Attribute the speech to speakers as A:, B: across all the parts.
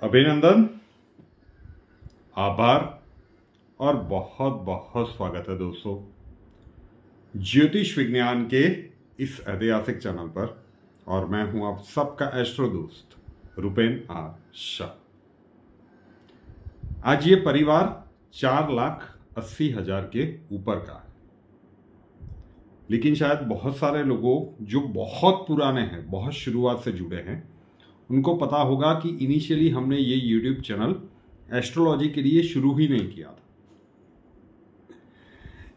A: अभिनंदन, आभार और बहुत बहुत स्वागत है दोस्तों ज्योतिष विज्ञान के इस ऐतिहासिक चैनल पर। और मैं हूं आप सबका एस्ट्रो दोस्त रुपेन आर शाह। आज ये परिवार 4,80,000 के ऊपर का है, लेकिन शायद बहुत सारे लोगों जो बहुत पुराने हैं, बहुत शुरुआत से जुड़े हैं, उनको पता होगा कि इनिशियली हमने ये यूट्यूब चैनल एस्ट्रोलॉजी के लिए शुरू ही नहीं किया था।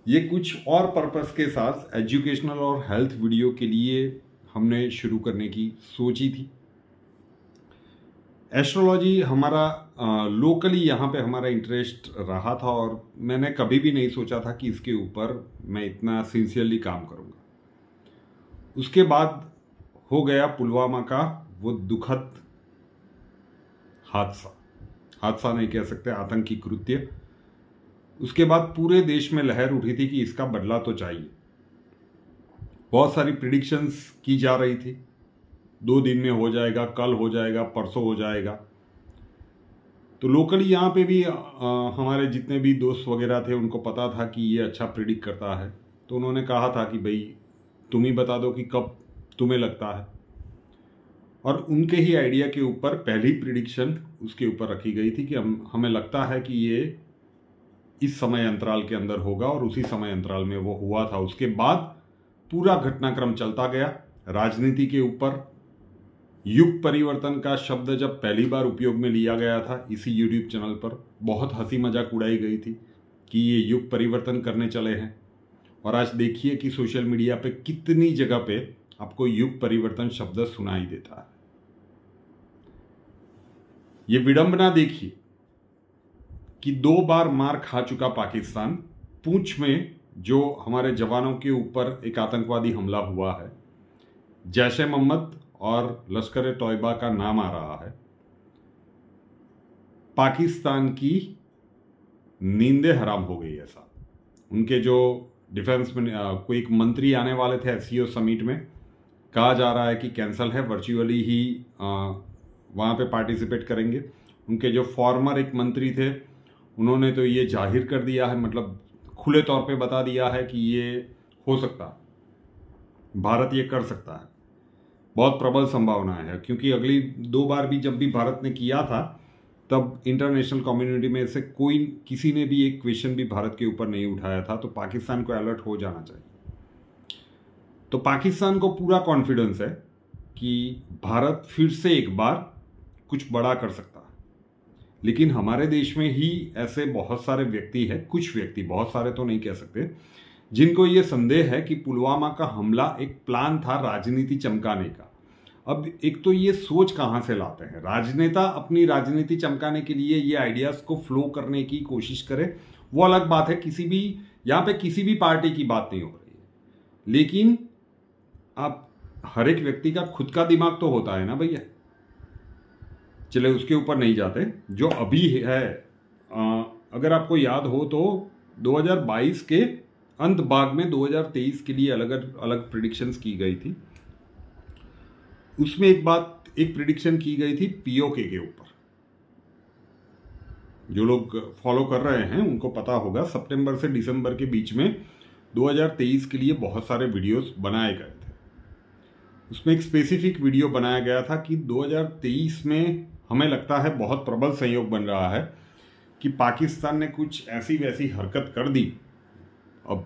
A: ये कुछ और पर्पस के साथ एजुकेशनल और हेल्थ वीडियो के लिए हमने शुरू करने की सोची थी। एस्ट्रोलॉजी हमारा लोकली यहाँ पे हमारा इंटरेस्ट रहा था और मैंने कभी भी नहीं सोचा था कि इसके ऊपर मैं इतना सिंसियरली काम करूँगा। उसके बाद हो गया पुलवामा का वो दुखद हादसा नहीं कह सकते, आतंकी कृत्य। उसके बाद पूरे देश में लहर उठी थी कि इसका बदला तो चाहिए। बहुत सारी प्रिडिक्शंस की जा रही थी, 2 दिन में हो जाएगा, कल हो जाएगा, परसों हो जाएगा। तो लोकली यहाँ पे भी हमारे जितने भी दोस्त वगैरह थे उनको पता था कि ये अच्छा प्रिडिक्ट करता है, तो उन्होंने कहा था कि भाई तुम ही बता दो कि कब तुम्हें लगता है। और उनके ही आइडिया के ऊपर पहली प्रिडिक्शन उसके ऊपर रखी गई थी कि हमें लगता है कि ये इस समय अंतराल के अंदर होगा, और उसी समय अंतराल में वो हुआ था। उसके बाद पूरा घटनाक्रम चलता गया। राजनीति के ऊपर युग परिवर्तन का शब्द जब पहली बार उपयोग में लिया गया था इसी यूट्यूब चैनल पर, बहुत हंसी मजाक उड़ाई गई थी कि ये युग परिवर्तन करने चले हैं। और आज देखिए कि सोशल मीडिया पे कितनी जगह पे आपको युग परिवर्तन शब्द सुनाई देता है। ये विडंबना देखिए कि 2 बार मार खा चुका पाकिस्तान, पूंछ में जो हमारे जवानों के ऊपर एक आतंकवादी हमला हुआ है, जैश-ए-मोहम्मद और लश्कर-ए-तौयबा का नाम आ रहा है। पाकिस्तान की नींदें हराम हो गई है साहब। उनके जो डिफेंस में कोई एक मंत्री आने वाले थे एससीओ समिट में, कहा जा रहा है कि कैंसिल है, वर्चुअली ही वहाँ पे पार्टिसिपेट करेंगे। उनके जो फॉर्मर एक मंत्री थे उन्होंने तो ये जाहिर कर दिया है, मतलब खुले तौर पे बता दिया है कि ये हो सकता है, भारत ये कर सकता है। बहुत प्रबल संभावना है, क्योंकि अगली 2 बार भी जब भी भारत ने किया था तब इंटरनेशनल कम्युनिटी में से किसी ने भी एक क्वेश्चन भी भारत के ऊपर नहीं उठाया था। तो पाकिस्तान को अलर्ट हो जाना चाहिए। तो पाकिस्तान को पूरा कॉन्फिडेंस है कि भारत फिर से एक बार कुछ बड़ा कर सकता है। लेकिन हमारे देश में ही ऐसे बहुत सारे व्यक्ति हैं, कुछ व्यक्ति, बहुत सारे तो नहीं कह सकते, जिनको ये संदेह है कि पुलवामा का हमला एक प्लान था राजनीति चमकाने का। अब एक तो ये सोच कहाँ से लाते हैं? राजनेता अपनी राजनीति चमकाने के लिए ये आइडियाज को फ्लो करने की कोशिश करे, वो अलग बात है। यहाँ पे किसी भी पार्टी की बात नहीं हो रही है, लेकिन आप हर एक व्यक्ति का खुद का दिमाग तो होता है ना भैया। चले उसके ऊपर नहीं जाते। जो अभी है, अगर आपको याद हो तो 2022 के अंत भाग में 2023 के लिए अलग अलग प्रिडिक्शंस की गई थी। उसमें एक प्रिडिक्शन की गई थी पीओके के ऊपर। जो लोग फॉलो कर रहे हैं उनको पता होगा, सितंबर से दिसंबर के बीच में 2023 के लिए बहुत सारे वीडियोस बनाए गए थे। उसमें एक स्पेसिफिक वीडियो बनाया गया था कि 2023 में हमें लगता है बहुत प्रबल संयोग बन रहा है कि पाकिस्तान ने कुछ ऐसी वैसी हरकत कर दी। अब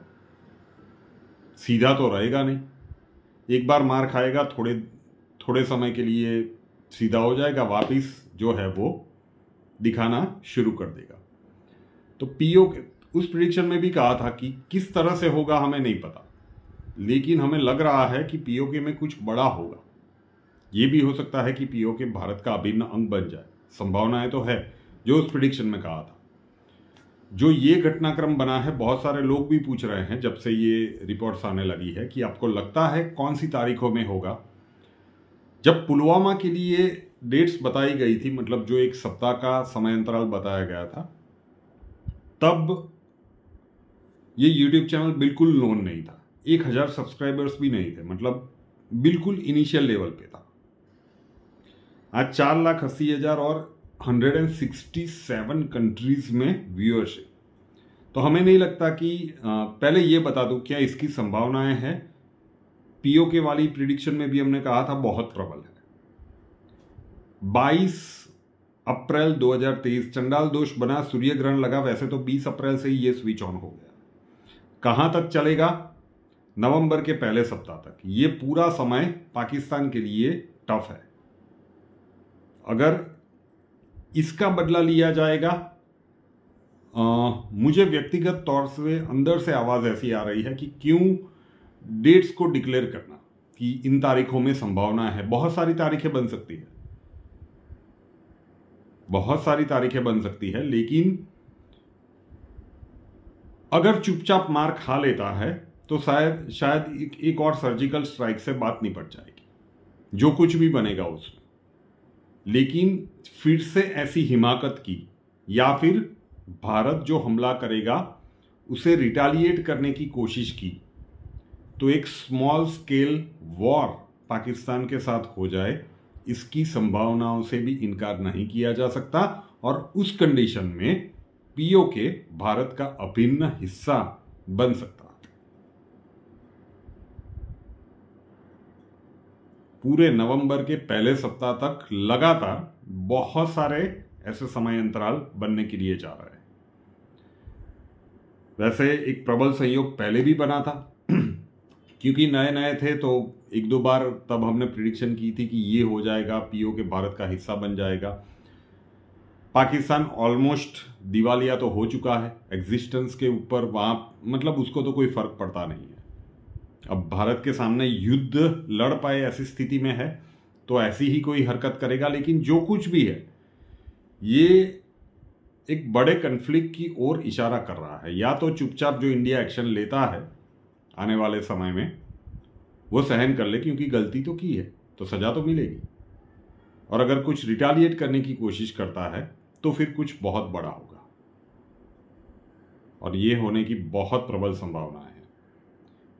A: सीधा तो रहेगा नहीं, एक बार मार खाएगा, थोड़े समय के लिए सीधा हो जाएगा, वापिस जो है वो दिखाना शुरू कर देगा। तो पीओके उस प्रेडिक्शन में भी कहा था कि किस तरह से होगा हमें नहीं पता, लेकिन हमें लग रहा है कि पीओके में कुछ बड़ा होगा। ये भी हो सकता है कि पीओके भारत का अभिन्न अंग बन जाए, संभावनाएं तो है, जो उस प्रेडिक्शन में कहा था। जो ये घटनाक्रम बना है, बहुत सारे लोग भी पूछ रहे हैं जब से ये रिपोर्ट्स आने लगी है कि आपको लगता है कौन सी तारीखों में होगा। जब पुलवामा के लिए डेट्स बताई गई थी, मतलब जो 1 सप्ताह का समय अंतराल बताया गया था, तब ये यूट्यूब चैनल बिल्कुल नोन नहीं था, 1000 सब्सक्राइबर्स भी नहीं थे, मतलब बिल्कुल इनिशियल लेवल पे था। आज 4,80,000 और 167 कंट्रीज में व्यूअरशिप। तो हमें नहीं लगता कि पहले ये बता दूं क्या इसकी संभावनाएं हैं। पीओके वाली प्रिडिक्शन में भी हमने कहा था बहुत प्रबल है। 22 अप्रैल 2023 चंडाल दोष बना, सूर्य ग्रहण लगा। वैसे तो 20 अप्रैल से ही ये स्विच ऑन हो गया। कहां तक चलेगा? नवंबर के पहले सप्ताह तक। ये पूरा समय पाकिस्तान के लिए टफ है। अगर इसका बदला लिया जाएगा, मुझे व्यक्तिगत तौर से अंदर से आवाज ऐसी आ रही है कि क्यों डेट्स को डिक्लेयर करना कि इन तारीखों में संभावना है। बहुत सारी तारीखें बन सकती है, बहुत सारी तारीखें बन सकती है, लेकिन अगर चुपचाप मार खा लेता है तो शायद एक और सर्जिकल स्ट्राइक से बात निपट जाएगी, जो कुछ भी बनेगा उसमें। लेकिन फिर से ऐसी हिमाकत की या फिर भारत जो हमला करेगा उसे रिटालिएट करने की कोशिश की तो एक स्मॉल स्केल वॉर पाकिस्तान के साथ हो जाए, इसकी संभावनाओं से भी इनकार नहीं किया जा सकता। और उस कंडीशन में पीओके भारत का अभिन्न हिस्सा बन सकता। पूरे नवंबर के पहले सप्ताह तक लगातार बहुत सारे ऐसे समय अंतराल बनने के लिए जा रहा है। वैसे एक प्रबल संयोग पहले भी बना था क्योंकि नए नए थे, तो एक दो बार तब हमने प्रिडिक्शन की थी कि ये हो जाएगा, पीओके भारत का हिस्सा बन जाएगा। पाकिस्तान ऑलमोस्ट दिवालिया तो हो चुका है एग्जिस्टेंस के ऊपर, वहां मतलब उसको तो कोई फर्क पड़ता नहीं है। अब भारत के सामने युद्ध लड़ पाए ऐसी स्थिति में है तो ऐसी ही कोई हरकत करेगा। लेकिन जो कुछ भी है ये एक बड़े कन्फ्लिक्ट की ओर इशारा कर रहा है। या तो चुपचाप जो इंडिया एक्शन लेता है आने वाले समय में वो सहन कर ले, क्योंकि गलती तो की है तो सजा तो मिलेगी। और अगर कुछ रिटालिएट करने की कोशिश करता है तो फिर कुछ बहुत बड़ा होगा, और ये होने की बहुत प्रबल संभावना है।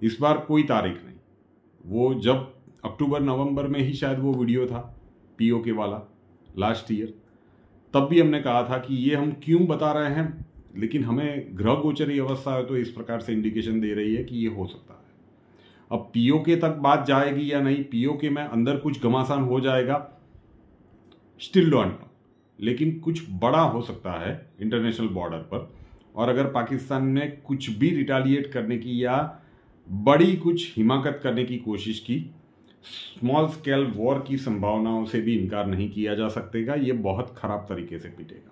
A: इस बार कोई तारीख नहीं, वो जब अक्टूबर नवंबर में ही शायद वो वीडियो था पीओके वाला लास्ट ईयर, तब भी हमने कहा था कि ये हम क्यों बता रहे हैं, लेकिन हमें ग्रह गोचरी अवस्था है तो इस प्रकार से इंडिकेशन दे रही है कि ये हो सकता है। अब पीओके तक बात जाएगी या नहीं, पीओके में अंदर कुछ घमासान हो जाएगा, स्टिल डोंट नो, लेकिन कुछ बड़ा हो सकता है इंटरनेशनल बॉर्डर पर। और अगर पाकिस्तान ने कुछ भी रिटालिएट करने की या बड़ी कुछ हिमाकत करने की कोशिश की, स्मॉल स्केल वॉर की संभावनाओं से भी इनकार नहीं किया जा सकेगा। ये बहुत खराब तरीके से पिटेगा।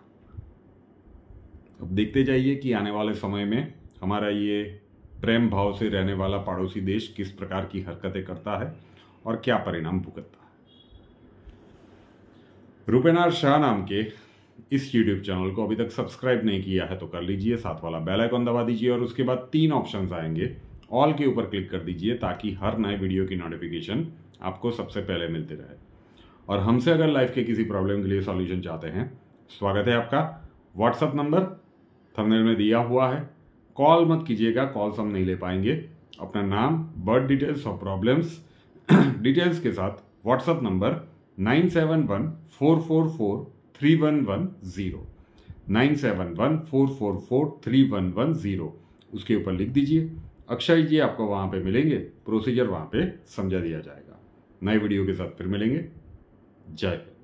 A: अब देखते जाइए कि आने वाले समय में हमारा ये प्रेम भाव से रहने वाला पड़ोसी देश किस प्रकार की हरकतें करता है और क्या परिणाम भुगतता है। रूपेनार शाह नाम के इस YouTube चैनल को अभी तक सब्सक्राइब नहीं किया है तो कर लीजिए, साथ वाला बेल आइकन दबा दीजिए और उसके बाद 3 ऑप्शंस आएंगे, ऑल के ऊपर क्लिक कर दीजिए ताकि हर नए वीडियो की नोटिफिकेशन आपको सबसे पहले मिलती रहे। और हमसे अगर लाइफ के किसी प्रॉब्लम के लिए सॉल्यूशन चाहते हैं, स्वागत है आपका। व्हाट्सएप नंबर थंबनेल में दिया हुआ है, कॉल मत कीजिएगा, कॉल्स हम नहीं ले पाएंगे। अपना नाम, बर्थ डिटेल्स और प्रॉब्लम्स डिटेल्स के साथ व्हाट्सएप नंबर 9714443110 9714443110 उसके ऊपर लिख दीजिए। अक्षय जी आपको वहां पे मिलेंगे, प्रोसीजर वहां पे समझा दिया जाएगा। नए वीडियो के साथ फिर मिलेंगे। जय हिंद।